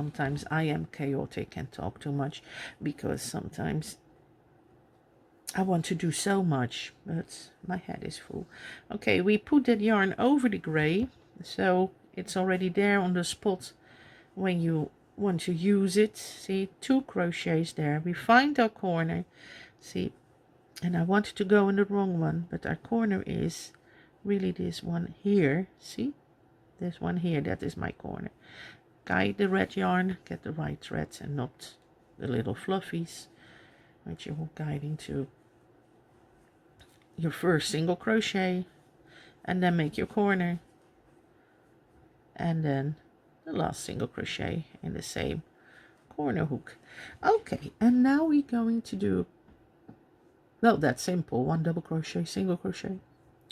Sometimes I am chaotic and talk too much because sometimes I want to do so much, but my head is full. Okay, we put that yarn over the gray, so it's already there on the spot when you want to use it. See, 2 crochets there. We find our corner. See, and I wanted to go in the wrong one, but our corner is really this one here. See, this one here, that is my corner. Guide the red yarn, get the right threads and not the little fluffies, which you're guiding to your first single crochet, and then make your corner, and then the last single crochet in the same corner hook. Okay, and now we're going to do, well, that's simple. 1 double crochet, single crochet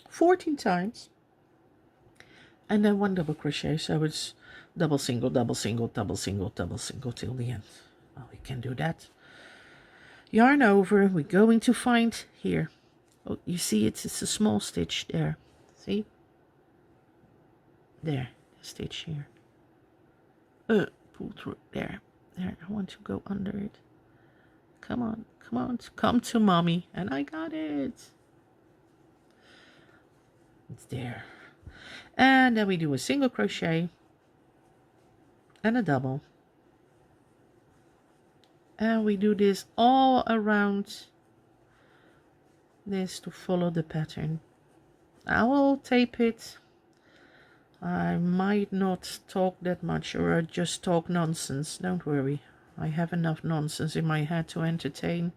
14 times, and then 1 double crochet, so it's double single, double single, double single, double single till the end. Well, we can do that. Yarn over. We're going to find here, oh, you see it's a small stitch there. See? There, the stitch here. Pull through. There. I want to go under it. Come on, come to mommy. And I got it. It's there. And then we do a single crochet and a double. And we do this all around this to follow the pattern. I will tape it. I might not talk that much, or I just talk nonsense. Don't worry. I have enough nonsense in my head to entertain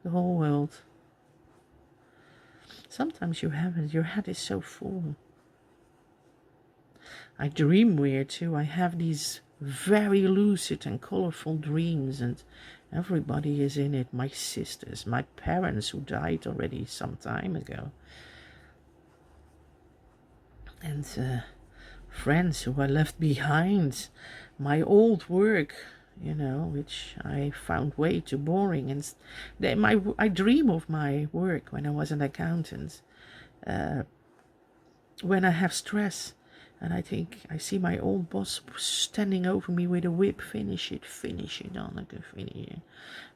the whole world. Sometimes you have it. Your head is so full. I dream weird too. I have these very lucid and colorful dreams, and everybody is in it. My sisters, my parents who died already some time ago, and friends who I left behind, my old work, you know, which I found way too boring. And I dream of my work when I was an accountant, when I have stress. And I think I see my old boss standing over me with a whip. Finish it, Anneke, finish it.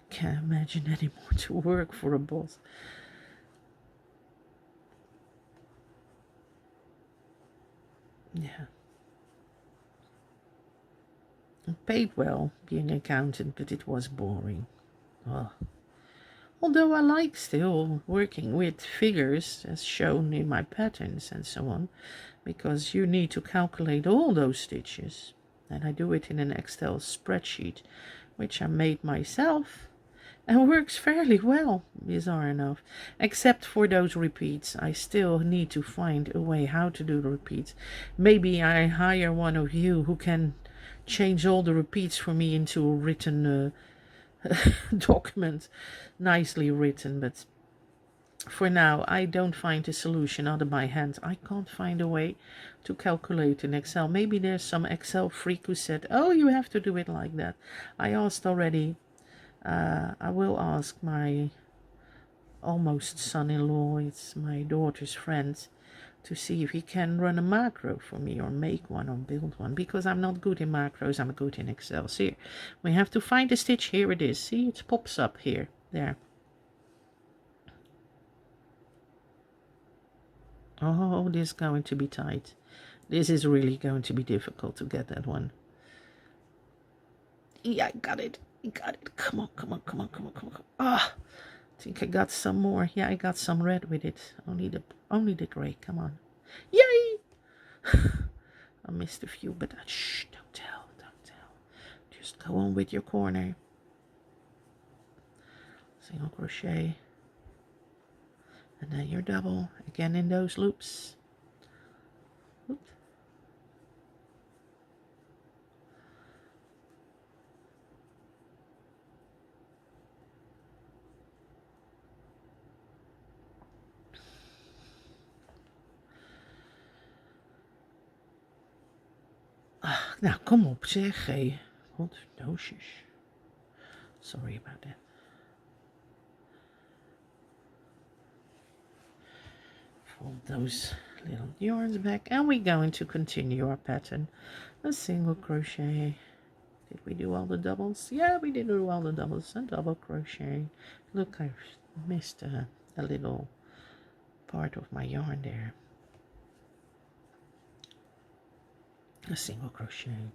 Can't imagine anymore to work for a boss. Yeah. I paid well being an accountant, but it was boring. Oh. Although I like still working with figures as shown in my patterns and so on, because you need to calculate all those stitches. And I do it in an Excel spreadsheet, which I made myself, and works fairly well, bizarre enough. Except for those repeats. I still need to find a way how to do the repeats. Maybe I hire one of you who can change all the repeats for me into a written document, nicely written, but for now I don't find a solution out of my hand. I can't find a way to calculate in Excel. Maybe there's some Excel freak who said, oh, you have to do it like that. I asked already. I will ask my almost son-in-law, it's my daughter's friend, to see if he can run a macro for me, or make one, or build one, because I'm not good in macros, I'm good in Excel. See, we have to find a stitch. Here it is. See, it pops up here. There. Oh, this is going to be tight. This is really going to be difficult to get that one. Yeah, I got it. Come on. Ah, I think I got some more. Yeah, I got some red with it. Only the gray. Come on. Yay! I missed a few, but shh, don't tell. Just go on with your corner. Single crochet. And then your double. Again in those loops. Oops. Nou, kom op zeg. Hey. Wat doosjes. Sorry about that. Fold those little yarns back, and we're going to continue our pattern. A single crochet Did we do all the doubles? Yeah, we did do all the doubles and double crochet. Look, I missed a little part of my yarn there. A single crochet.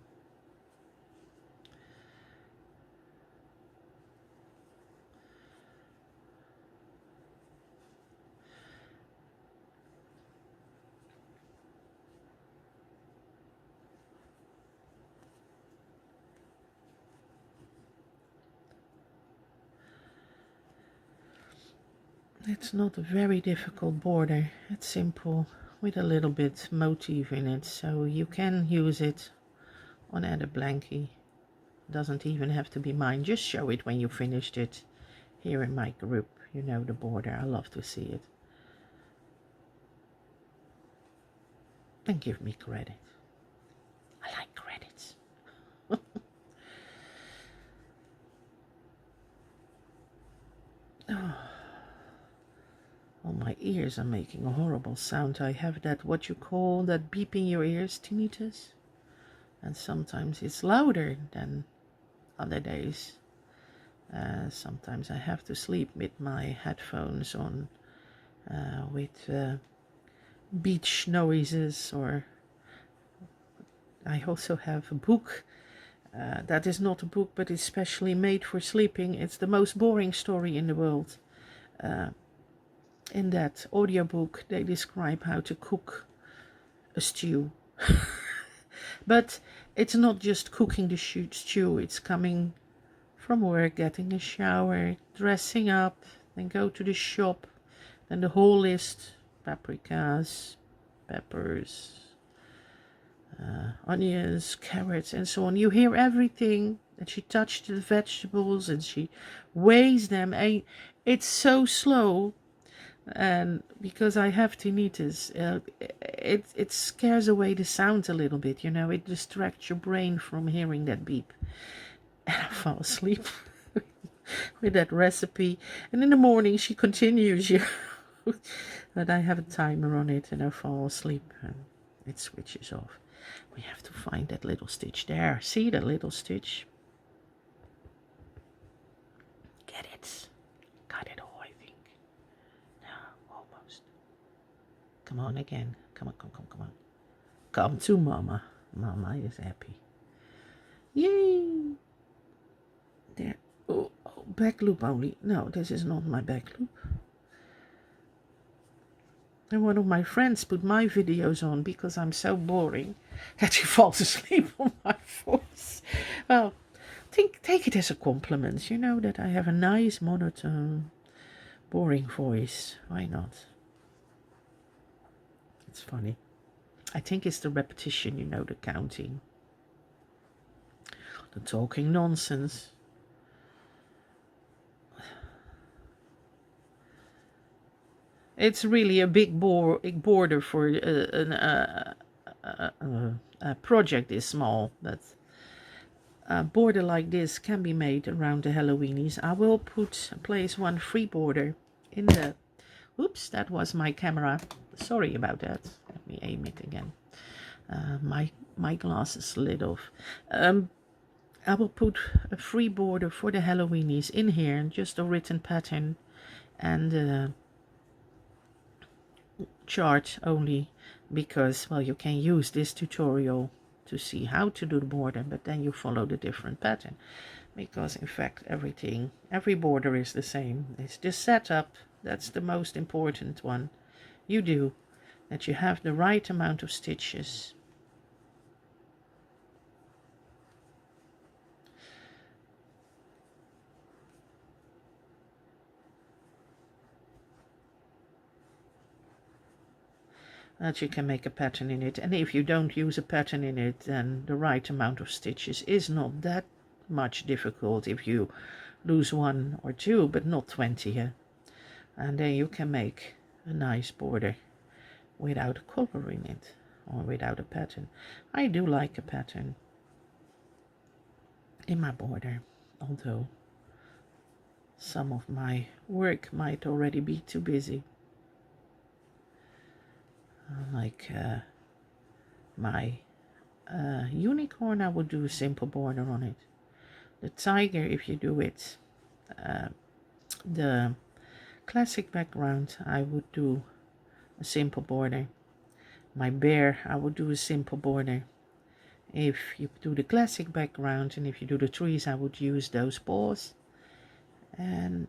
It's not a very difficult border. It's simple with a little bit motif in it, so you can use it on either blankie. Doesn't even have to be mine. Just show it when you finished it here in my group. You know the border. I love to see it. And give me credit. I like credits. Oh, my ears are making a horrible sound. I have that, what you call that beep in your ears, tinnitus. And sometimes it's louder than other days. Sometimes I have to sleep with my headphones on, with beach noises, or I also have a book that is not a book, but it's specially made for sleeping. It's the most boring story in the world. In that audiobook, they describe how to cook a stew. But it's not just cooking the stew, it's coming from work, getting a shower, dressing up, then go to the shop, then the whole list: paprikas, peppers, onions, carrots, and so on. You hear everything, and she touched the vegetables and she weighs them, and it's so slow. And because I have tinnitus, it scares away the sound a little bit, you know. It distracts your brain from hearing that beep. And I fall asleep with that recipe. And in the morning she continues, you know. But I have a timer on it and I fall asleep and it switches off. We have to find that little stitch there. See that little stitch? Get it. Got it all, I think. No, almost. Come on again. Come on, come on. Come to Mama. Mama is happy. Yay! There. Oh, back loop only. No, this is not my back loop. And one of my friends put my videos on because I'm so boring that she falls asleep on my voice. Well, take it as a compliment, you know, that I have a nice monotone, boring voice. Why not? It's funny. I think it's the repetition, you know, the counting, the talking nonsense. It's really a big border for a project this small, but a border like this can be made around the Halloweenies. I will place one free border in the... Oops, that was my camera. Sorry about that. Let me aim it again. My glasses slid off. I will put a free border for the Halloweenies in here, just a written pattern and chart only, because, well, you can use this tutorial to see how to do the border, but then you follow the different pattern, because in fact every border is the same. It's the setup that's the most important one. You do that, you have the right amount of stitches. That you can make a pattern in it, and if you don't use a pattern in it, then the right amount of stitches is not that much difficult if you lose 1 or 2, but not 20 here. And then you can make a nice border without a color in it, or without a pattern. I do like a pattern in my border, although some of my work might already be too busy. Like my unicorn, I would do a simple border on it. The tiger, if you do it the classic background, I would do a simple border. My bear, I would do a simple border. If you do the classic background and if you do the trees, I would use those paws. And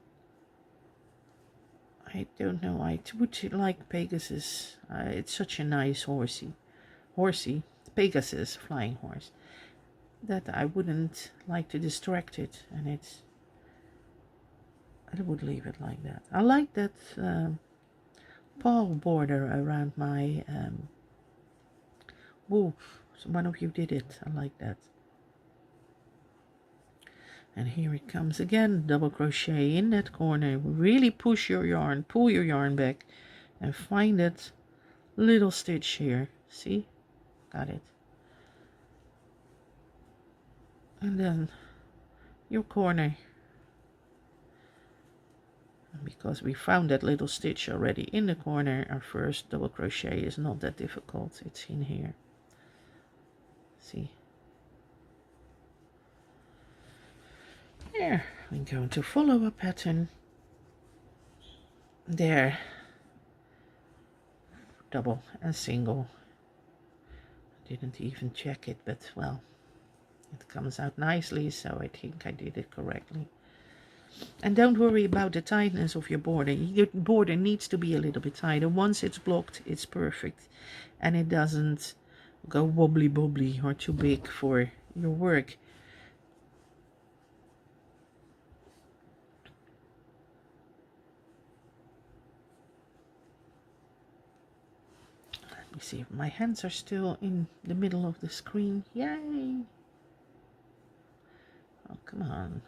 I don't know, I would like Pegasus. It's such a nice horsey, Pegasus, flying horse, that I wouldn't like to distract it, and I would leave it like that. I like that paw border around my wolf. So one of you did it. I like that. And here it comes again, double crochet in that corner. Really push your yarn, pull your yarn back, and find that little stitch here. See? Got it. And then your corner. Because we found that little stitch already in the corner, our first double crochet is not that difficult. It's in here. See? There, we're going to follow a pattern. There, double and single. Didn't even check it, but well, it comes out nicely, so I think I did it correctly. And don't worry about the tightness of your border. Your border needs to be a little bit tighter. Once it's blocked, it's perfect, and it doesn't go wobbly bobbly or too big for your work. Let me see if my hands are still in the middle of the screen. Yay! Oh, come on.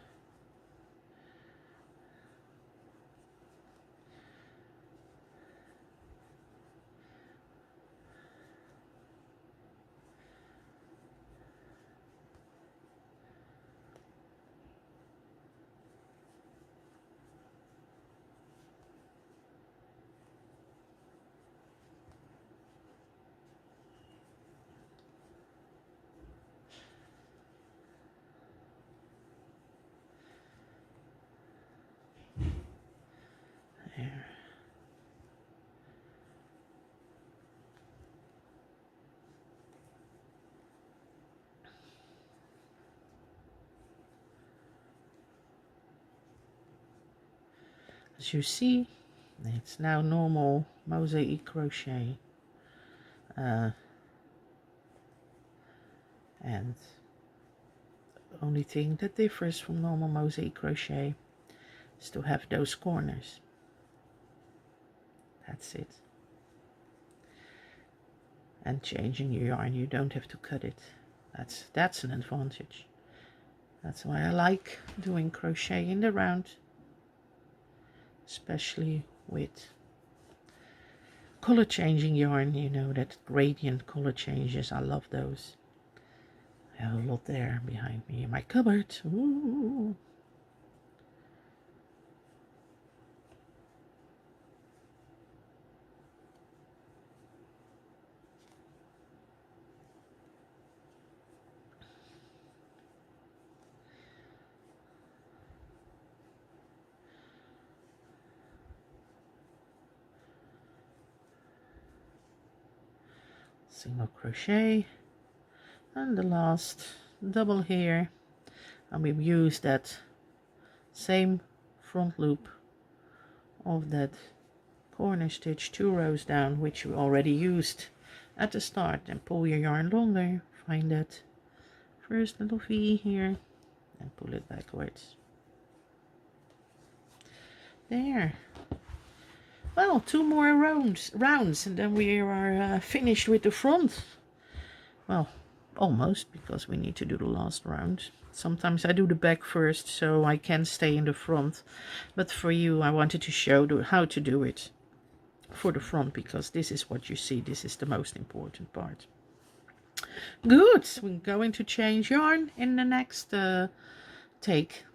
There. As you see, it's now normal Mosaic Crochet. And the only thing that differs from normal Mosaic Crochet is to have those corners. That's it. And changing your yarn, you don't have to cut it. That's an advantage. That's why I like doing crochet in the round, especially with color changing yarn, you know, that gradient color changes. I love those. I have a lot there behind me in my cupboard. Ooh. Single crochet, and the last double here, and we've used that same front loop of that corner stitch 2 rows down, which we already used at the start, and pull your yarn longer, find that first little V here and pull it backwards. There. Well, 2 more rounds and then we are finished with the front. Well, almost, because we need to do the last round. Sometimes I do the back first so I can stay in the front, but for you I wanted to show how to do it for the front, because this is what you see. This is the most important part. Good. We're going to change yarn in the next take.